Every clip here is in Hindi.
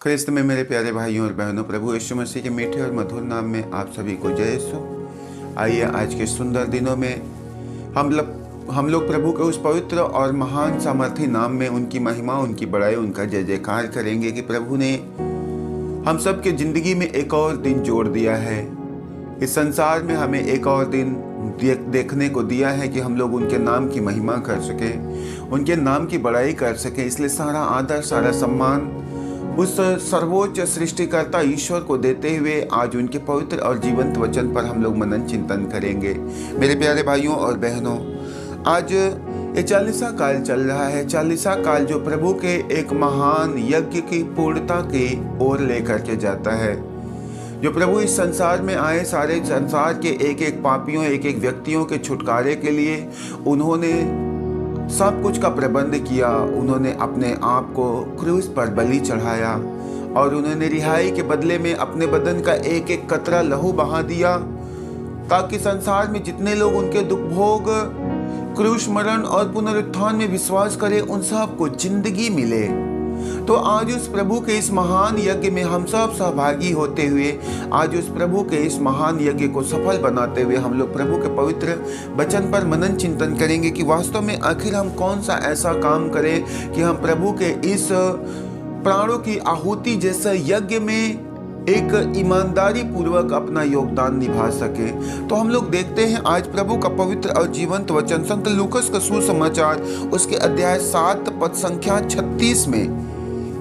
ख्रिस्त में मेरे प्यारे भाइयों और बहनों, प्रभु यीशु मसीह के मीठे और मधुर नाम में आप सभी को जय यीशु। आइए आज के सुंदर दिनों में हम लोग प्रभु के उस पवित्र और महान सामर्थी नाम में उनकी महिमा, उनकी बड़ाई, उनका जय जयकार करेंगे कि प्रभु ने हम सब के जिंदगी में एक और दिन जोड़ दिया है। इस संसार में हमें एक और दिन देखने को दिया है कि हम लोग उनके नाम की महिमा कर सके, उनके नाम की बड़ाई कर सके। इसलिए सारा आदर, सारा सम्मान उस सर्वोच्च सृष्टिकर्ता ईश्वर को देते हुए आज उनके पवित्र और जीवंत वचन पर हम लोग मनन चिंतन करेंगे। मेरे प्यारे भाइयों और बहनों, आज ये 40वां काल चल रहा है। 40वां काल जो प्रभु के एक महान यज्ञ की पूर्णता की ओर लेकर के जाता है। जो प्रभु इस संसार में आए, सारे संसार के एक एक पापियों, एक एक व्यक्तियों के छुटकारे के लिए उन्होंने सब कुछ का प्रबंध किया। उन्होंने अपने आप को क्रूस पर बलि चढ़ाया और उन्होंने रिहाई के बदले में अपने बदन का एक एक कतरा लहू बहा दिया, ताकि संसार में जितने लोग उनके दुख भोग, क्रूस मरण और पुनरुत्थान में विश्वास करें, उन सब को जिंदगी मिले। तो आज उस प्रभु के इस महान यज्ञ में हम सब सहभागी होते हुए, आज उस प्रभु के इस महान यज्ञ को सफल बनाते हुए हम लोग प्रभु के पवित्र वचन पर मनन चिंतन करेंगे कि वास्तव में आखिर हम कौन सा ऐसा काम करें कि हम प्रभु के इस प्राणों की आहुति जैसा यज्ञ में एक ईमानदारी पूर्वक अपना योगदान निभा सके। तो हम लोग देखते हैं आज प्रभु का पवित्र और जीवंत वचन संत लूकस का सुसमाचार उसके अध्याय 7 पद संख्या 36 में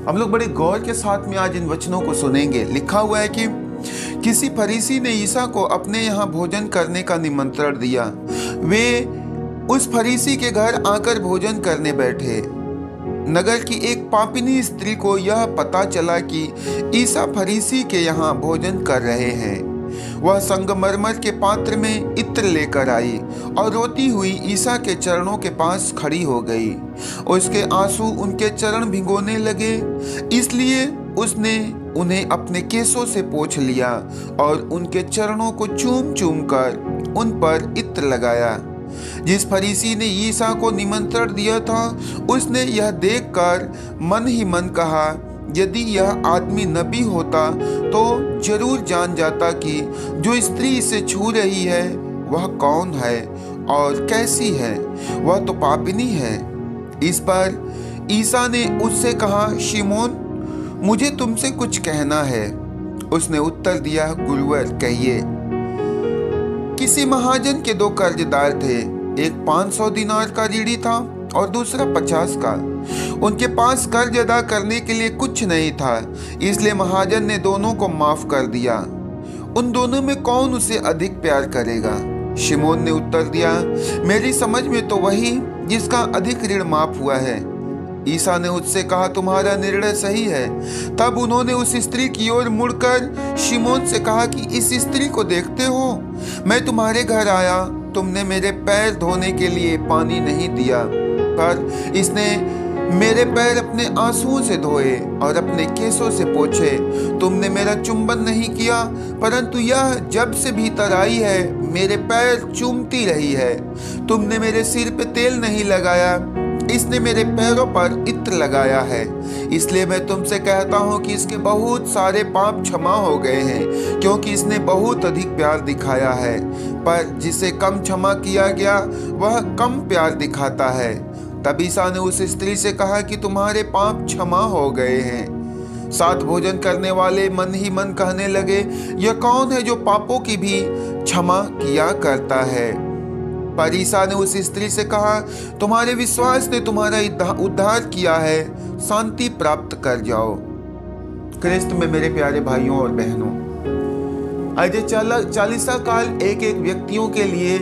हम लोग बड़े गौर के साथ में आज इन वचनों को सुनेंगे। लिखा हुआ है कि किसी फरीसी ने ईसा को अपने यहाँ भोजन करने का निमंत्रण दिया। वे उस फरीसी के घर आकर भोजन करने बैठे। नगर की एक पापिनी स्त्री को यह पता चला कि ईसा फरीसी के यहाँ भोजन कर रहे हैं। वह संगमरमर के पात्र में इत्र लेकर आई और रोती हुई ईसा के चरणों के पास खड़ी हो गई। उसके आंसू उनके चरण भिगोने लगे, इसलिए उसने उन्हें अपने केसों से पोंछ लिया और उनके चरणों को चूम चूम कर उन पर इत्र लगाया। जिस फरीसी ने ईसा को निमंत्रण दिया था, उसने यह देखकर मन ही मन कहा, यदि यह आदमी नबी होता तो जरूर जान जाता कि जो स्त्री इसे छू रही है वह कौन है और कैसी है। वह तो पापिनी है। इस पर ईसा ने उससे कहा, शिमोन, मुझे तुमसे कुछ कहना है। उसने उत्तर दिया, गुरुवर, कहिए। किसी महाजन के 2 कर्जदार थे। एक 500 दिनार का ऋणी था और दूसरा 50 का। उनके पास कर्ज अदा करने के लिए कुछ नहीं था, इसलिए महाजन ने दोनों को माफ कर दिया। उन दोनों में कौन उसे अधिक प्यार करेगा? शिमोन ने उत्तर दिया, मेरी समझ में तो वही जिसका अधिक ऋण माफ हुआ है। ईसा ने उससे कहा, तुम्हारा निर्णय सही है। तब उन्होंने उस स्त्री की ओर मुड़कर शिमोन से कहा कि इस स्त्री को देखते हो? मैं तुम्हारे घर आया, तुमने मेरे पैर धोने के लिए पानी नहीं दिया, पर इसने मेरे पैर अपने आंसुओं से धोए और अपने केसों से पोंछे। तुमने मेरा चुंबन नहीं किया, परंतु यह जब से भीतर आई है मेरे पैर चूमती रही है। तुमने मेरे सिर पे तेल नहीं लगाया, इसने मेरे पैरों पर इत्र लगाया है। इसलिए मैं तुमसे कहता हूँ कि इसके बहुत सारे पाप क्षमा हो गए हैं, क्योंकि इसने बहुत अधिक प्यार दिखाया है। पर जिसे कम क्षमा किया गया वह कम प्यार दिखाता है। तब ईसा ने उस स्त्री से कहा कि तुम्हारे पाप क्षमा हो गए हैं। साथ भोजन करने वाले मन ही मन कहने लगे, यह कौन है जो पापों की भी क्षमा किया करता है? पर ईसा ने उस स्त्री से कहा, तुम्हारे विश्वास ने तुम्हारा उद्धार किया है, शांति प्राप्त कर जाओ। ख्रिस्त में मेरे प्यारे भाइयों और बहनों, आज 40वां काल एक एक व्यक्तियों के लिए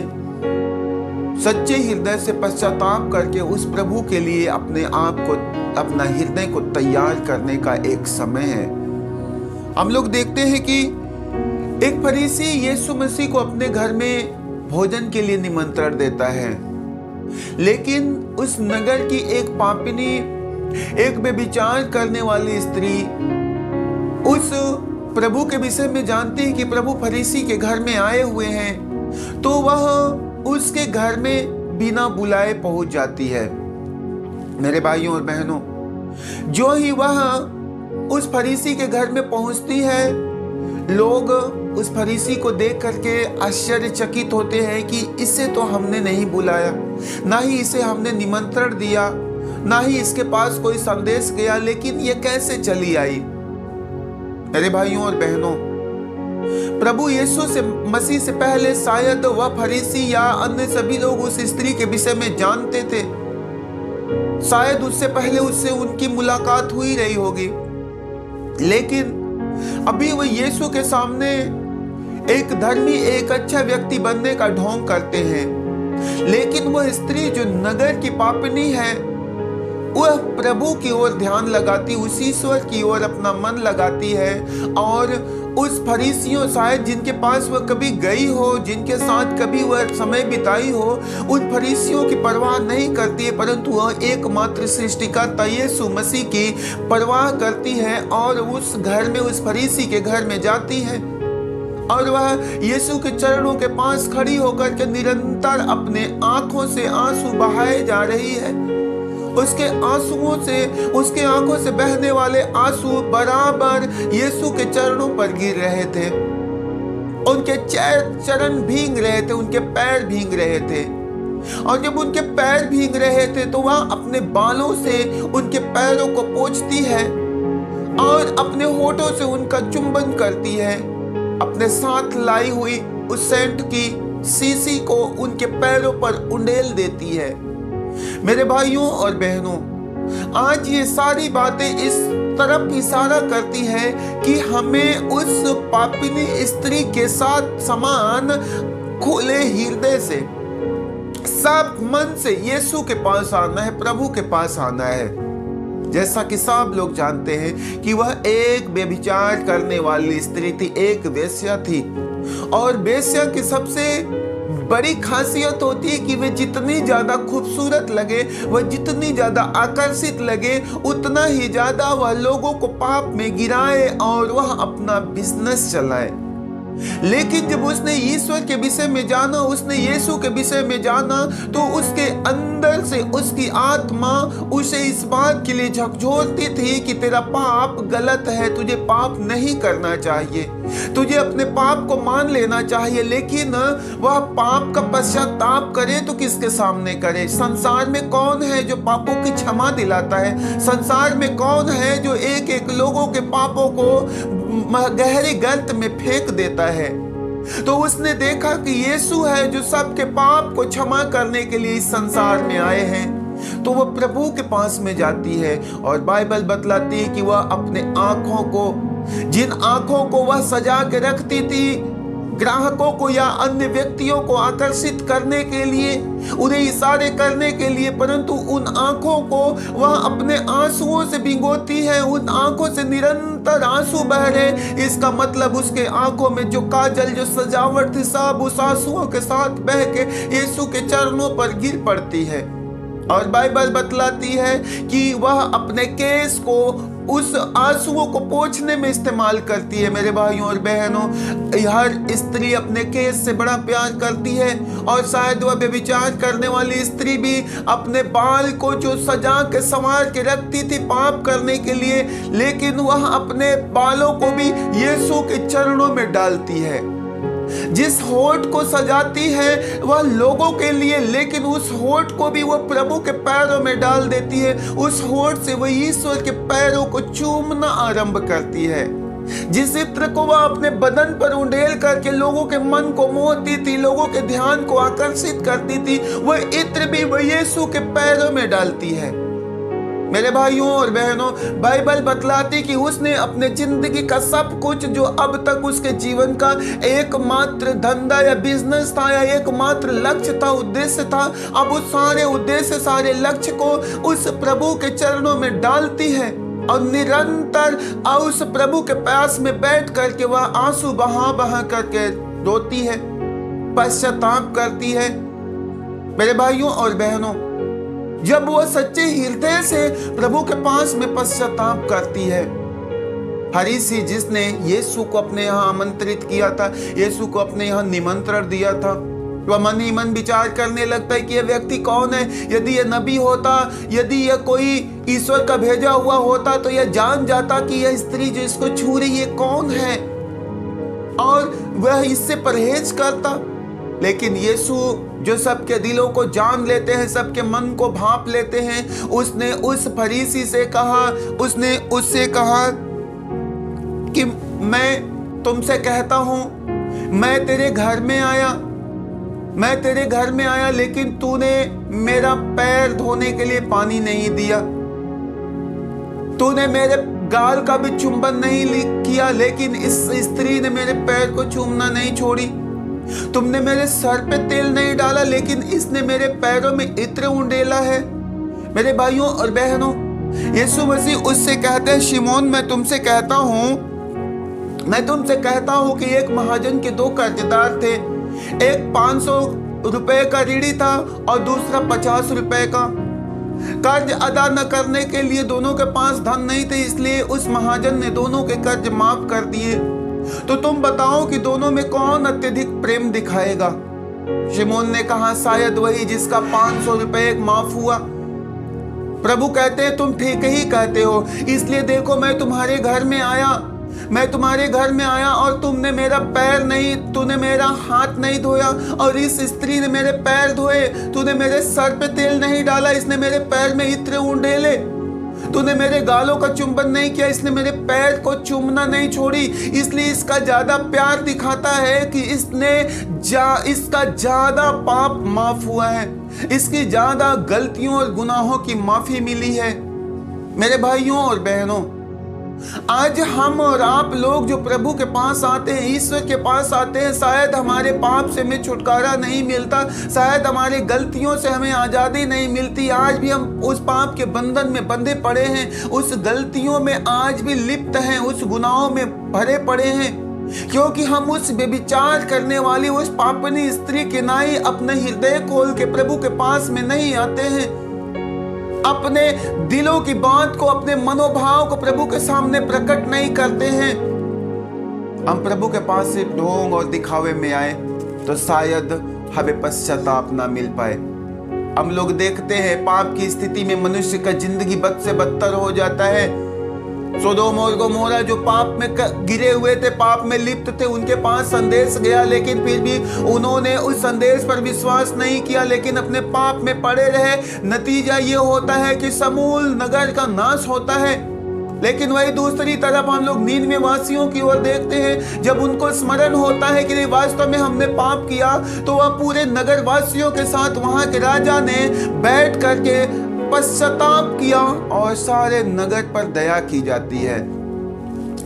सच्चे हृदय से पश्चाताप करके उस प्रभु के लिए अपने आप को, अपना हृदय को तैयार करने का एक समय है। हम लोग देखते हैं कि एक फरीसी यीशु मसीह को अपने घर में भोजन के लिए निमंत्रण देता है, लेकिन उस नगर की एक पापिनी, एक व्यभिचार करने वाली स्त्री उस प्रभु के विषय में जानती है कि प्रभु फरीसी के घर में आए हुए हैं, तो वह उसके घर में बिना बुलाए पहुंच जाती है। मेरे भाइयों और बहनों, जो ही वह उस फरीसी के घर में पहुंचती है, लोग उस फरीसी को देख करके आश्चर्यचकित होते हैं कि इसे तो हमने नहीं बुलाया, ना ही इसे हमने निमंत्रण दिया, ना ही इसके पास कोई संदेश गया, लेकिन ये कैसे चली आई। मेरे भाइयों और बहनों, प्रभु यीशु से मसीह से पहले शायद वह फरीसी या अन्य सभी लोग उस स्त्री के विषय में जानते थे। शायद उससे पहले उससे उनकी मुलाकात हुई रही होगी, लेकिन अभी वह यीशु के सामने एक धर्मी, एक अच्छा व्यक्ति बनने का ढोंग करते हैं। लेकिन वह स्त्री जो नगर की पापिनी है, वह प्रभु की ओर ध्यान लगाती, उस ईश्वर की ओर अपना मन लगाती है और उस फरीसियों शायद जिनके पास वह कभी गई हो, जिनके साथ कभी वह समय बिताई हो, उन फरीसियों की परवाह नहीं करती है, परंतु वह एकमात्र सृष्टिकर्ता यीशु मसीह की परवाह करती है और उस घर में, उस फरीसी के घर में जाती है और वह यीशु के चरणों के पास खड़ी होकर के निरंतर अपने आंखों से आंसू बहाए जा रही है। उसके आंसुओं से, उसके आंखों से बहने वाले आंसू बराबर यीशु के चरणों पर गिर रहे थे। उनके चरण भीग रहे थे, उनके पैर भीग रहे थे और जब उनके पैर भीग रहे थे तो वह अपने बालों से उनके पैरों को पोंछती है और अपने होठों से उनका चुंबन करती है। अपने साथ लाई हुई उस सेंट की शीशी को उनके पैरों पर उंडेल देती है। मेरे भाइयों और बहनों, आज ये सारी बातें इस तरफ इशारा करती है कि हमें उस पापिनी स्त्री के साथ समान खुले हृदय से, सब मन से यीशु के पास आना है, प्रभु के पास आना है। जैसा कि सब लोग जानते हैं कि वह एक व्यभिचार करने वाली स्त्री थी, एक वेश्या थी और वेश्या की सबसे बड़ी खासियत होती है कि वह जितनी ज्यादा खूबसूरत लगे, वह जितनी ज्यादा आकर्षित लगे, उतना ही ज्यादा वह लोगों को पाप में गिराए और वह अपना बिजनेस चलाए। लेकिन जब उसने ईश्वर के विषय में जाना, उसने यीशु के विषय में जाना, तो उसके अंदर से उसकी आत्मा उसे इस बात के लिए झकझोरती थी कि तेरा पाप गलत है, तुझे पाप नहीं करना चाहिए, तुझे अपने पाप को मान लेना चाहिए। लेकिन वह पाप का पश्चाताप करे तो किसके सामने करे? संसार में कौन है जो पापों की क्षमा दिलाता है? संसार में कौन है जो एक एक लोगों के पापों को गहरे गर्त में फेंक देता है? तो उसने देखा कि यीशु है जो सबके पाप को क्षमा करने के लिए इस संसार में आए हैं। तो वह प्रभु के पास में जाती है और बाइबल बतलाती है कि वह अपने आंखों को, जिन आंखों को वह सजा के रखती थी ग्राहकों को या अन्य व्यक्तियों को आकर्षित करने के लिए, उन्हें इशारे करने के लिए, परंतु उन आंखों को वह अपने आंसुओं से भिगोती है। उन आंखों से निरंतर आंसू बह रहे, इसका मतलब उसके आंखों में जो काजल, जो सजावट थी, सब उस आंसुओं के साथ बह के यीशु के चरणों पर गिर पड़ती है। और बाइबल बतलाती है कि वह अपने केस को उस आंसुओं को पोंछने में इस्तेमाल करती है। मेरे भाइयों और बहनों, हर स्त्री अपने केस से बड़ा प्यार करती है और शायद वह व्यभिचार करने वाली स्त्री भी अपने बाल को जो सजा के संवार के रखती थी पाप करने के लिए, लेकिन वह अपने बालों को भी यीशु के चरणों में डालती है। जिस होठ को सजाती है वह लोगों के लिए, लेकिन उस होठ को भी वह प्रभु के पैरों में डाल देती है। उस होठ से वह ईश्वर के पैरों को चूमना आरंभ करती है। जिस इत्र को वह अपने बदन पर उंडेल करके लोगों के मन को मोहती थी, लोगों के ध्यान को आकर्षित करती थी, वह इत्र भी वह यीशु के पैरों में डालती है। मेरे भाइयों और बहनों, बाइबल बतलाती कि उसने अपने जिंदगी का सब कुछ जो अब तक उसके जीवन का एकमात्र धंधा या बिजनेस था या एकमात्र लक्ष्य था, उद्देश्य था, अब उस सारे उद्देश्य, सारे लक्ष्य को उस प्रभु के चरणों में डालती है और निरंतर उस प्रभु के पास में बैठ करके वह आंसू बहा बहा करके रोती है, पश्चाताप करती है। मेरे भाइयों और बहनों, जब वह सच्चे हृदय से प्रभु के पास में पश्चाताप करती है, फरीसी जिसने यीशु को अपने यहाँ आमंत्रित किया था, यीशु को अपने यहाँ निमंत्रण दिया था, वह मन ही मन विचार करने लगता है कि यह व्यक्ति कौन है? यदि यह नबी होता, यदि यह कोई ईश्वर का भेजा हुआ होता तो यह जान जाता कि यह स्त्री जो इसको छू रही है कौन है, और वह इससे परहेज करता। लेकिन यीशु जो सबके दिलों को जान लेते हैं, सबके मन को भांप लेते हैं, उसने उस फरीसी से कहा, उसने उससे कहा कि मैं तुमसे कहता हूं, मैं तेरे घर में आया लेकिन तूने मेरा पैर धोने के लिए पानी नहीं दिया, तूने मेरे गाल का भी चुंबन नहीं किया, लेकिन इस स्त्री ने मेरे पैर को चूमना नहीं छोड़ी। तुमने मेरे सर पे तेल नहीं डाला, लेकिन इसने मेरे पैरों में इत्र उंडेला है। मेरे भाइयों और बहनों, यीशु मसीह उससे कहते हैं, शिमोन मैं तुमसे कहता हूं कि एक महाजन के 2 कर्जदार थे, एक 500 रुपए का ऋणी था और दूसरा 50 रुपए का। कर्ज अदा न करने के लिए दोनों के पास धन नहीं थे, इसलिए उस महाजन ने दोनों के कर्ज माफ कर दिए। तो तुम बताओ कि दोनों में कौन अत्यधिक प्रेम दिखाएगा? शिमोन ने कहा, शायद वही जिसका 500 रुपए माफ हुआ। प्रभु कहते हैं, तुम ठीक ही कहते हो। इसलिए देखो, मैं तुम्हारे घर में आया और तूने मेरा हाथ नहीं धोया, और इस स्त्री ने मेरे पैर धोए। तूने मेरे सर पे तेल नहीं डाला, इसने मेरे पैर में इत्र उंडेले। तूने मेरे गालों का चुंबन नहीं किया, इसने मेरे पैर को चूमना नहीं छोड़ी। इसलिए इसका ज्यादा प्यार दिखाता है कि इसका ज्यादा पाप माफ हुआ है, इसकी ज्यादा गलतियों और गुनाहों की माफी मिली है। मेरे भाइयों और बहनों, आज हम और आप लोग जो प्रभु के पास आते हैं, ईश्वर के पास आते हैं, शायद हमारे पाप से हमें छुटकारा नहीं मिलता, शायद हमारी गलतियों से हमें आज़ादी नहीं मिलती। आज भी हम उस पाप के बंधन में बंधे पड़े हैं, उस गलतियों में आज भी लिप्त हैं, उस गुनाहों में भरे पड़े हैं, क्योंकि हम उस व्यभिचार करने वाली उस पापनी स्त्री के नाई अपने हृदय खोल के प्रभु के पास में नहीं आते हैं, अपने दिलों की बात को, अपने मनोभाव को प्रभु के सामने प्रकट नहीं करते हैं। हम प्रभु के पास सिर्फ ढोंग और दिखावे में आए तो शायद हमें पश्चाताप ना मिल पाए। हम लोग देखते हैं पाप की स्थिति में मनुष्य का जिंदगी बद से बदतर हो जाता है। सोदोम और गोमोरा जो पाप में गिरे हुए थे, पाप में लिप्त थे, उनके पास संदेश गया, लेकिन फिर भी उन्होंने उस संदेश पर विश्वास नहीं किया, लेकिन अपने पाप में पड़े रहे। नतीजा ये होता है कि समूल नगर का नाश होता है। लेकिन वही दूसरी तरफ हम लोग नीनवे वासियों की ओर देखते हैं, जब उनको स्मरण होता है कि वास्तव में हमने पाप किया, तो वह पूरे नगर वासियों के साथ वहां के राजा ने बैठ करके पश्चाताप किया और सारे नगर पर दया की जाती है।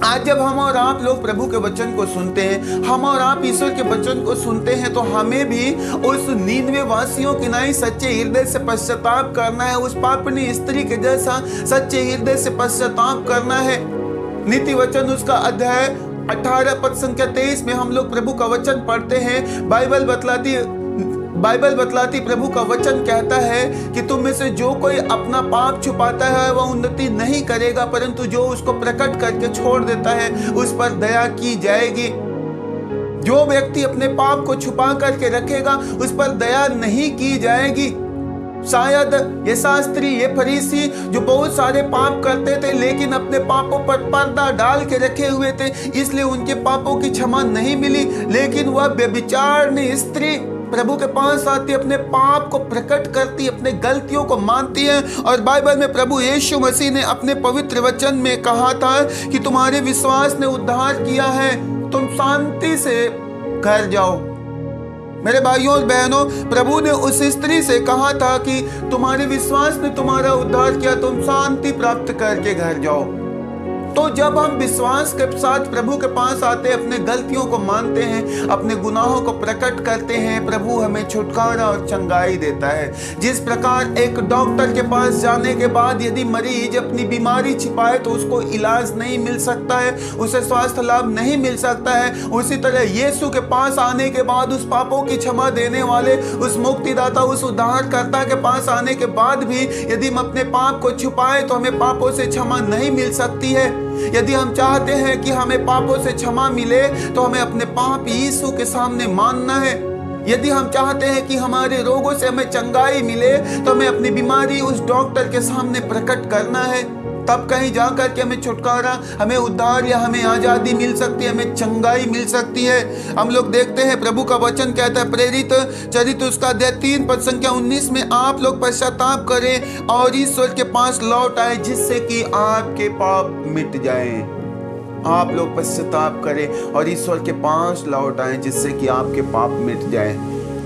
आज जब हम और आप लोग प्रभु के वचन को सुनते हैं, हम और आप ईश्वर के वचन को सुनते हैं, तो हमें भी उस नीनवे वासियों की नाई सच्चे हृदय से पश्चाताप करना है, उस पापनी स्त्री के जैसा सच्चे हृदय से पश्चाताप करना है। नीति वचन उसका अध्याय 18 पद संख्या 23 में हम लोग प्रभु का वचन पढ़ते हैं। बाइबल बतलाती प्रभु का वचन कहता है कि तुम में से जो कोई अपना पाप छुपाता है वह उन्नति नहीं करेगा, परंतु जो उसको प्रकट करके छोड़ देता है उस पर दया की जाएगी। जो व्यक्ति अपने पाप को छुपा करके रखेगा उस पर दया नहीं की जाएगी। शायद ये शास्त्री, ये फरीसी जो बहुत सारे पाप करते थे लेकिन अपने पापों पर पर्दा डाल के रखे हुए थे, इसलिए उनके पापों की क्षमा नहीं मिली। लेकिन वह व्यभिचारिणी स्त्री प्रभु के पास आती, अपने पाप को प्रकट करती, अपने गलतियों को मानती है। और बाइबल में प्रभु यीशु मसीह ने अपने पवित्र वचन में कहा था कि तुम्हारे विश्वास ने उद्धार किया है, तुम शांति से घर जाओ। मेरे भाइयों और बहनों, प्रभु ने उस स्त्री से कहा था कि तुम्हारे विश्वास ने तुम्हारा उद्धार किया, तुम शांति प्राप्त करके घर जाओ। तो जब हम विश्वास के साथ प्रभु के पास आते हैं, अपने गलतियों को मानते हैं, अपने गुनाहों को प्रकट करते हैं, प्रभु हमें छुटकारा और चंगाई देता है। जिस प्रकार एक डॉक्टर के पास जाने के बाद यदि मरीज अपनी बीमारी छिपाए तो उसको इलाज नहीं मिल सकता है, उसे स्वास्थ्य लाभ नहीं मिल सकता है, उसी तरह यीशु के पास आने के बाद, उस पापों की क्षमा देने वाले, उस मुक्तिदाता, उस उद्धारकर्ता के पास आने के बाद भी यदि हम अपने पाप को छुपाएं तो हमें पापों से क्षमा नहीं मिल सकती है। यदि हम चाहते हैं कि हमें पापों से क्षमा मिले तो हमें अपने पाप यीशु के सामने मानना है। यदि हम चाहते हैं कि हमारे रोगों से हमें चंगाई मिले तो हमें अपनी बीमारी उस डॉक्टर के सामने प्रकट करना है। तब कहीं जाकर के हमें छुटकारा, हमें उद्धार या हमें आजादी मिल सकती है, हमें चंगाई मिल सकती है। हम लोग देखते हैं प्रभु का वचन कहता है, प्रेरित चरित्र उसका अध्याय 3 पद संख्या 19 में, आप लोग पश्चाताप करें और ईश्वर के पास लौट आए जिससे कि आपके पाप मिट जाएं। आप लोग पश्चाताप करें और ईश्वर के पास लौट आए जिससे कि आपके पाप मिट जाए।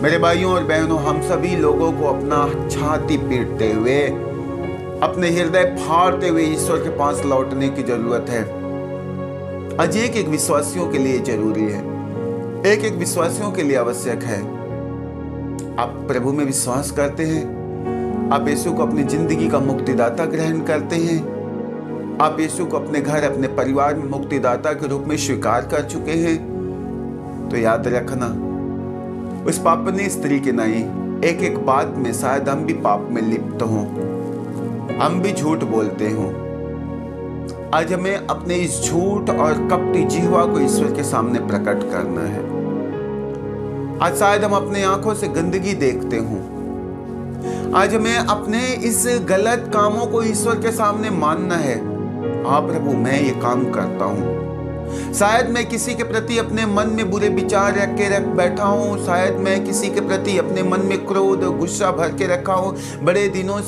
मेरे भाइयों और बहनों, हम सभी लोगों को अपना छाती पीटते हुए, अपने हृदय फाड़ते हुए ईश्वर के पास लौटने की जरूरत है। आज एक विश्वासियों के लिए जरूरी है, एक विश्वासियों के लिए आवश्यक है। आप प्रभु में विश्वास करते हैं, आप यीशु को अपनी जिंदगी का मुक्तिदाता ग्रहण करते हैं, आप यीशु को अपने घर, अपने परिवार में मुक्तिदाता के रूप में स्वीकार कर चुके हैं, तो याद रखना, उस पापनी स्त्री के नहीं, एक बात में शायद हम भी पाप में लिप्त हों, हम भी झूठ बोलते हों। आज हमें अपने इस झूठ और कपटी जिह्वा को ईश्वर के सामने प्रकट करना है। आज शायद हम अपने आंखों से गंदगी देखते हों, आज हमें अपने इस गलत कामों को ईश्वर के सामने मानना है। हाँ प्रभु, मैं ये काम करता हूँ। शायद मैं किसी के प्रति अपने मन में बुरे विचार रख बैठा हूँ, शायद मैं किसी के प्रति अपने मन में क्रोध और गुस्सा भर के रखा हूँ, बड़े दिनों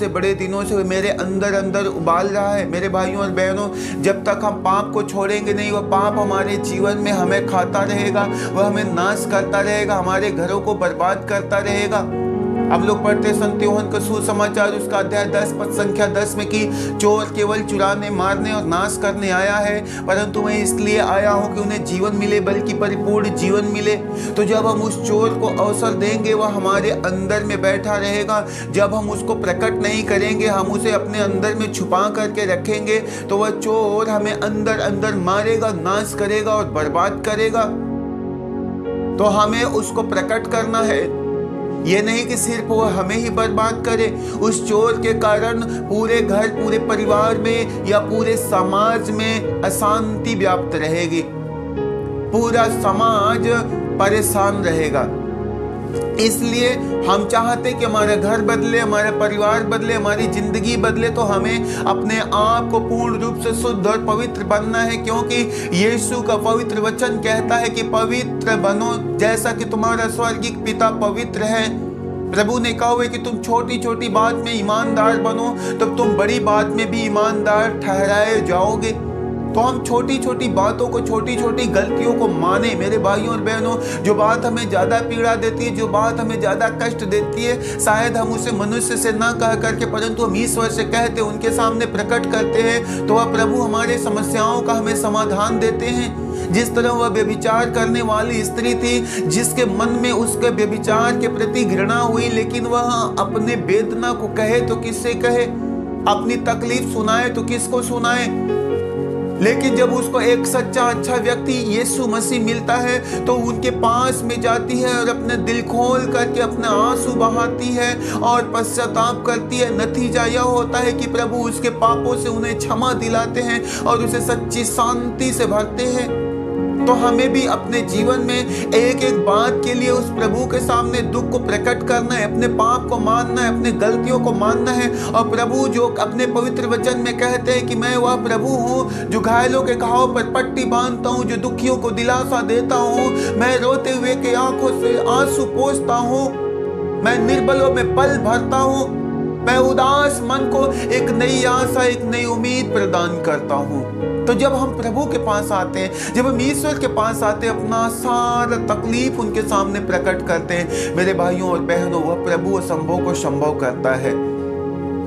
से मेरे अंदर उबाल रहा है। मेरे भाइयों और बहनों, जब तक हम पाप को छोड़ेंगे नहीं, वह पाप हमारे जीवन में हमें खाता रहेगा, वह हमें नाश करता रहेगा, हमारे घरों को बर्बाद करता रहेगा। अब लोग पढ़ते संत यूहन्ना का सुसमाचार उसका अध्याय 10 पद संख्या 10 में कि चोर केवल चुराने, मारने और नाश करने आया है, परंतु मैं इसलिए आया हूं कि उन्हें जीवन मिले, बल्कि परिपूर्ण जीवन मिले। तो जब हम उस चोर को अवसर देंगे, वह हमारे अंदर में बैठा रहेगा। जब हम उसको प्रकट नहीं करेंगे, हम उसे अपने अंदर में छुपा करके रखेंगे, तो वह चोर हमें अंदर मारेगा, नाश करेगा और बर्बाद करेगा। तो हमें उसको प्रकट करना है। ये नहीं कि सिर्फ वो हमें ही बर्बाद करे, उस चोर के कारण पूरे घर, पूरे परिवार में या पूरे समाज में अशांति व्याप्त रहेगी, पूरा समाज परेशान रहेगा। इसलिए हम चाहते कि हमारा घर बदले, हमारा परिवार बदले, हमारी जिंदगी बदले, तो हमें अपने आप को पूर्ण रूप से शुद्ध और पवित्र बनना है, क्योंकि यीशु का पवित्र वचन कहता है कि पवित्र बनो जैसा कि तुम्हारा स्वर्गीय पिता पवित्र है। प्रभु ने कहा हुआ कि तुम छोटी छोटी बात में ईमानदार बनो, तब तुम बड़ी बात में भी ईमानदार ठहराए जाओगे। तो हम छोटी छोटी बातों को, छोटी छोटी गलतियों को माने। मेरे भाइयों और बहनों, जो बात हमें ज्यादा पीड़ा देती है, जो बात हमें ज्यादा कष्ट देती है, शायद हम उसे मनुष्य से ना कह करके, परंतु हम ईश्वर से कहते, उनके सामने प्रकट करते हैं, तो वह प्रभु हमारे समस्याओं का हमें समाधान देते हैं। जिस तरह वह व्यभिचार करने वाली स्त्री थी, जिसके मन में उसके व्यभिचार के प्रति घृणा हुई, लेकिन वह अपने वेदना को कहे तो किससे कहे, अपनी तकलीफ सुनाए तो किसको सुनाए। लेकिन जब उसको एक सच्चा अच्छा व्यक्ति यीशु मसीह मिलता है, तो उनके पास में जाती है और अपने दिल खोल करके अपने आंसू बहाती है और पश्चाताप करती है। नतीजा यह होता है कि प्रभु उसके पापों से उन्हें क्षमा दिलाते हैं और उसे सच्ची शांति से भरते हैं। तो हमें भी अपने जीवन में एक एक बात के लिए उस प्रभु के सामने दुख को प्रकट करना है, अपने पाप को मानना है, अपने गलतियों को मानना है। और प्रभु जो अपने पवित्र वचन में कहते हैं कि मैं वह प्रभु हूँ जो घायलों के घावों पर पट्टी बांधता हूँ, जो दुखियों को दिलासा देता हूँ, मैं रोते हुए के आंखों से आंसू पोंछता हूँ, मैं निर्बलों में बल भरता हूँ, मैं उदास मन को एक नई आशा, एक नई उम्मीद प्रदान करता हूँ। तो जब हम प्रभु के पास आते हैं, जब हम ईश्वर के पास आते हैं, अपना सारा तकलीफ उनके सामने प्रकट करते हैं, मेरे भाइयों और बहनों, वह प्रभु असंभव को संभव करता है।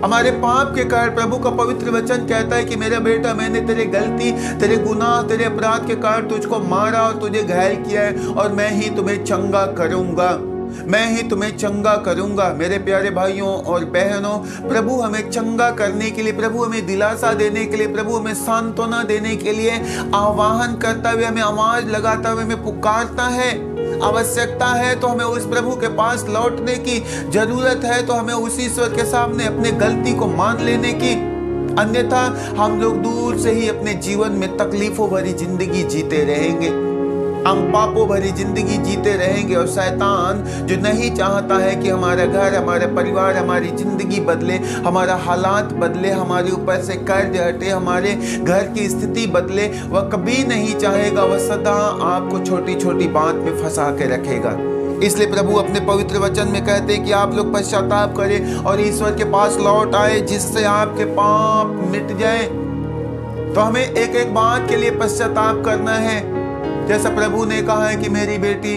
हमारे पाप के कारण प्रभु का पवित्र वचन कहता है कि मेरा बेटा, मैंने तेरे गलती, तेरे गुनाह, तेरे अपराध के कारण तुझको मारा और तुझे घायल किया है, और मैं ही तुम्हें चंगा करूंगा, मैं ही तुम्हें चंगा करूंगा। मेरे प्यारे भाइयों और बहनों, प्रभु हमें चंगा करने के लिए, प्रभु हमें दिलासा देने के लिए, प्रभु हमें सांत्वना देने के लिए आह्वान करता हुए, हमें आवाज लगाता हुए हमें पुकारता है। आवश्यकता है तो हमें उस प्रभु के पास लौटने की जरूरत है, तो हमें उस ईश्वर के सामने अपने गलती को मान लेने की, अन्यथा हम लोग दूर से ही अपने जीवन में तकलीफों भरी जिंदगी जीते रहेंगे। हम पापों भरी जिंदगी जीते रहेंगे और शैतान जो नहीं चाहता है कि हमारा घर, हमारा परिवार, हमारी जिंदगी बदले, हमारा हालात बदले, हमारे ऊपर से कर्ज हटे, हमारे घर की स्थिति बदले, वह कभी नहीं चाहेगा। वह सदा आपको छोटी छोटी बात में फंसा के रखेगा। इसलिए प्रभु अपने पवित्र वचन में कहते हैं कि आप लोग पश्चाताप करें और ईश्वर के पास लौट आए, जिससे आपके पाप मिट जाए। तो हमें एक एक बात के लिए पश्चाताप करना है। जैसा प्रभु ने कहा है कि मेरी बेटी,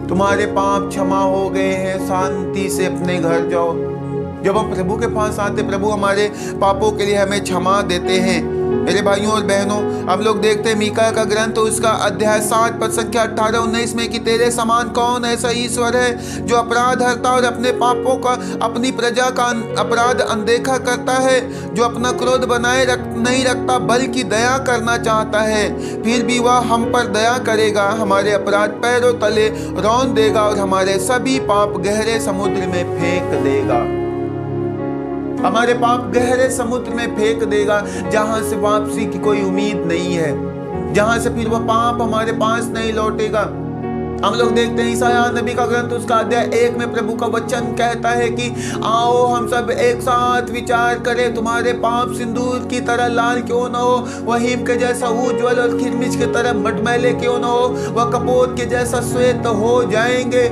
तुम्हारे पाप क्षमा हो गए हैं, शांति से अपने घर जाओ। जब हम प्रभु के पास आते, प्रभु हमारे पापों के लिए हमें क्षमा देते हैं। मेरे भाइयों और बहनों, हम लोग देखते हैं मीका का ग्रंथ, उसका अध्याय 7 पद संख्या 18-19 में कि तेरे समान कौन ऐसा ईश्वर है जो अपराध हरता और अपने पापों का, अपनी प्रजा का अपराध अनदेखा करता है, जो अपना क्रोध बनाए नहीं रखता बल्कि दया करना चाहता है। फिर भी वह हम पर दया करेगा, हमारे अपराध पैरों तले रौंद देगा और हमारे सभी पाप गहरे समुद्र में फेंक देगा। हमारे पाप गहरे समुद्र में फेंक देगा, जहां से वापसी की कोई उम्मीद नहीं है, जहां से फिर वह पाप हमारे पास नहीं लौटेगा। हम लोग देखते हैं ईसाया नबी का ग्रंथ, उसका अध्याय 1 में प्रभु का वचन कहता है कि आओ हम सब एक साथ विचार करें, तुम्हारे पाप सिंदूर की तरह लाल क्यों न हो, वह हिम के जैसा उज्ज्वल और खिरमिच की तरह मटमैले क्यों न हो, वह कपोत के जैसा श्वेत हो जाएंगे।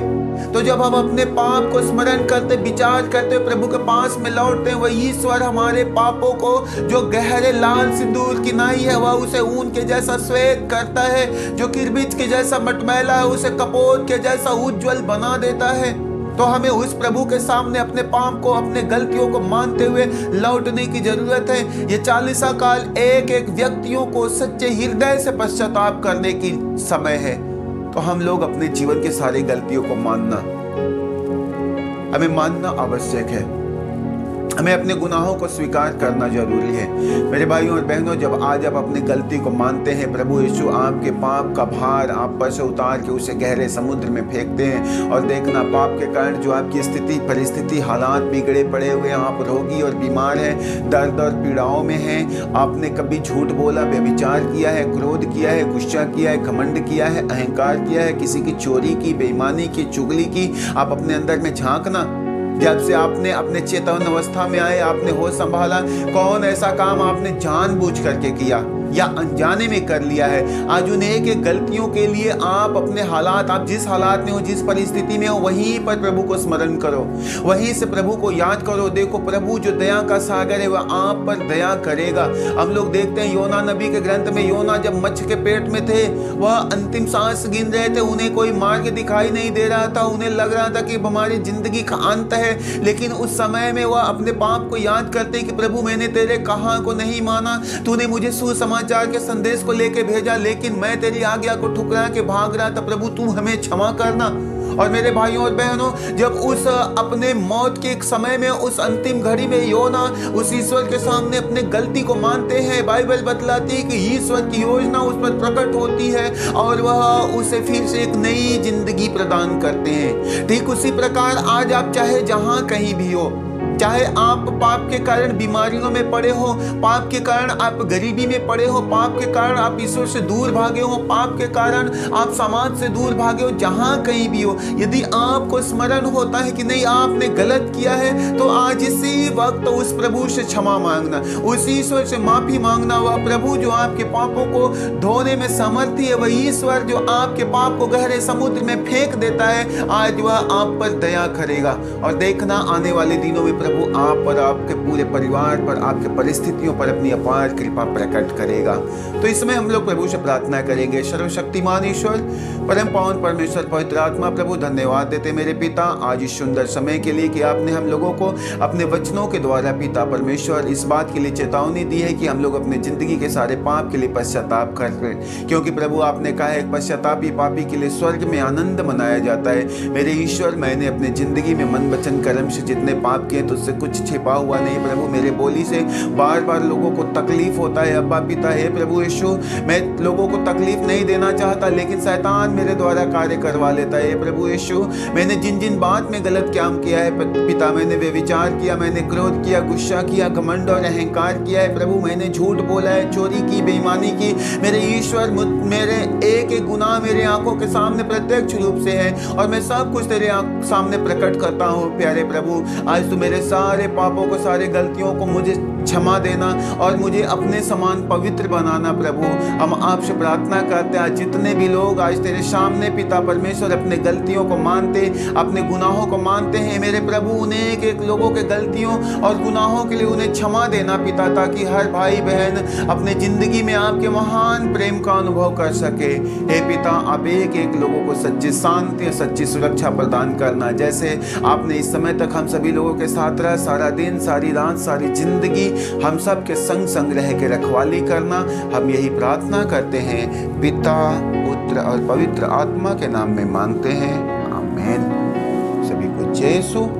तो जब हम अपने पाप को स्मरण करते, विचार करते, प्रभु के पास में लौटते हैं, वह ईश्वर हमारे पापों को जो गहरे लाल सिंदूर की नाई है, वह उसे ऊन के जैसा श्वेत करता है, जो किरबिच के जैसा मटमैला है उसे कपोत के जैसा उज्ज्वल बना देता है। तो हमें उस प्रभु के सामने अपने पाप को, अपने गलतियों को मानते हुए लौटने की जरूरत है। ये 40 काल एक एक व्यक्तियों को सच्चे हृदय से पश्चाताप करने की समय है। तो हम लोग अपने जीवन के सारी गलतियों को हमें मानना आवश्यक है। हमें अपने गुनाहों को स्वीकार करना जरूरी है। मेरे भाइयों और बहनों, जब आज आप अपनी गलती को मानते हैं, प्रभु यीशु आपके पाप का भार आप पर से उतार के उसे गहरे समुद्र में फेंकते हैं। और देखना, पाप के कारण जो आपकी स्थिति, परिस्थिति, हालात बिगड़े पड़े हुए हैं, आप रोगी और बीमार हैं, दर्द और पीड़ाओं में हैं, आपने कभी झूठ बोला, व्यभिचार किया है, क्रोध किया है, गुस्सा किया है, घमंड किया है, अहंकार किया है, किसी की चोरी की, बेईमानी की, चुगली की, आप अपने अंदर में झांकना। जब से आपने अपने चेतन अवस्था में आए, आपने होश संभाला, कौन ऐसा काम आपने जानबूझ करके किया या अनजाने में कर लिया है। आज उन एक एक गलतियों के लिए आप अपने हालात, आप जिस हालात में हो, जिस परिस्थिति में हो, वहीं पर प्रभु को स्मरण करो, वहीं से प्रभु को याद करो। देखो, प्रभु जो दया का सागर है वह आप पर दया करेगा। हम लोग देखते हैं योना नबी के ग्रंथ में, योना जब मच्छ के पेट में थे, वह अंतिम सांस गिन रहे थे, उन्हें कोई मार्ग दिखाई नहीं दे रहा था, उन्हें लग रहा था कि हमारी जिंदगी का अंत है। लेकिन उस समय में वह अपने पाप को याद करते कि प्रभु, मैंने तेरे कहा को नहीं माना, तूने मुझे सुसमाचार के संदेश को लेके भेजा, लेकिन मैं तेरी आज्ञा को ठुकरा के भाग रहा था। प्रभु, तू हमें क्षमा करना। और मेरे भाइयों और बहनों, जब उस अपने मौत के एक समय में, उस अंतिम घड़ी में योना उस ईश्वर के सामने अपने गलती को मानते हैं, बाइबल बतलाती है कि ईश्वर की योजना उस पर प्रकट होती है और वह उसे फिर से एक नई जिंदगी प्रदान करते हैं। ठीक उसी प्रकार आज आप चाहे जहां कहीं भी हो, चाहे आप पाप के कारण बीमारियों में पड़े हो, पाप के कारण आप गरीबी में पड़े हो, पाप के कारण आप ईश्वर से दूर भागे हो, पाप के कारण आप समाज से दूर भागे हो, जहां कहीं भी हो, यदि आपको स्मरण होता है कि नहीं आपने गलत किया है, तो आज इसी वक्त उस प्रभु से क्षमा मांगना, उस ईश्वर से माफी मांगना। वह प्रभु जो आपके पापों को धोने में समर्थी है, वह ईश्वर जो आपके पाप को गहरे समुद्र में फेंक देता है, आज वह आप पर दया करेगा। और देखना, आने वाले दिनों में प्रभु आप पर, आपके पूरे परिवार पर, आपके परिस्थितियों पर अपनी अपार कृपा प्रकट करेगा। तो इसमें हम लोग प्रभु से प्रार्थना करेंगे। सर्वशक्तिमान ईश्वर, परम पावन परमेश्वर, पवित्र आत्मा, प्रभु धन्यवाद देते मेरे पिता आज इस सुंदर समय के लिए कि आपने हम लोगों को अपने वचनों के द्वारा पिता परमेश्वर इस बात के लिए चेतावनी दी है कि हम लोग अपने जिंदगी के सारे पाप के लिए पश्चाताप करें, क्योंकि प्रभु आपने कहा है पश्चातापी पापी के लिए स्वर्ग में आनंद मनाया जाता है। मेरे ईश्वर, मैंने अपने जिंदगी में मन वचन कर्म से जितने पाप किए तो उससे कुछ छिपा हुआ नहीं प्रभु। मेरे बोली से बार बार लोगों को तकलीफ होता है। अब्बा पिता है प्रभु यीशु, मैं लोगों को तकलीफ नहीं देना चाहता, लेकिन शैतान मेरे द्वारा कार्य करवा लेता है। प्रभु यीशु, मैंने जिन जिन बात में गलत काम किया है पिता, मैंने व्यभिचार किया, मैंने क्रोध किया, गुस्सा किया, घमंड और अहंकार किया है प्रभु, मैंने झूठ बोला है, चोरी की, बेईमानी की। मेरे ईश्वर, मेरे एक एक गुनाह मेरे आंखों के सामने प्रत्यक्ष रूप से है और मैं सब कुछ तेरे सामने प्रकट करता हूँ। प्यारे प्रभु, आज तू मेरे सारे पापों को, सारे गलतियों को मुझे क्षमा देना और मुझे अपने समान पवित्र बनाना। प्रभु, हम आपसे प्रार्थना करते हैं, आज जितने भी लोग आज तेरे सामने पिता परमेश्वर अपने गलतियों को मानते, अपने गुनाहों को मानते हैं, मेरे प्रभु उन्हें एक एक लोगों के गलतियों और गुनाहों के लिए उन्हें क्षमा देना पिता, ताकि हर भाई बहन अपने जिंदगी में आपके महान प्रेम का अनुभव कर सके। हे पिता, आप एक एक लोगों को सच्ची शांति और सच्ची सुरक्षा प्रदान करना, जैसे आपने इस समय तक हम सभी लोगों के साथ रहा, सारा दिन, सारी रात, सारी जिंदगी हम सब के संग संग रह के रखवाली करना। हम यही प्रार्थना करते हैं पिता, पुत्र और पवित्र आत्मा के नाम में मांगते हैं, आमीन। सभी को जय यीशु।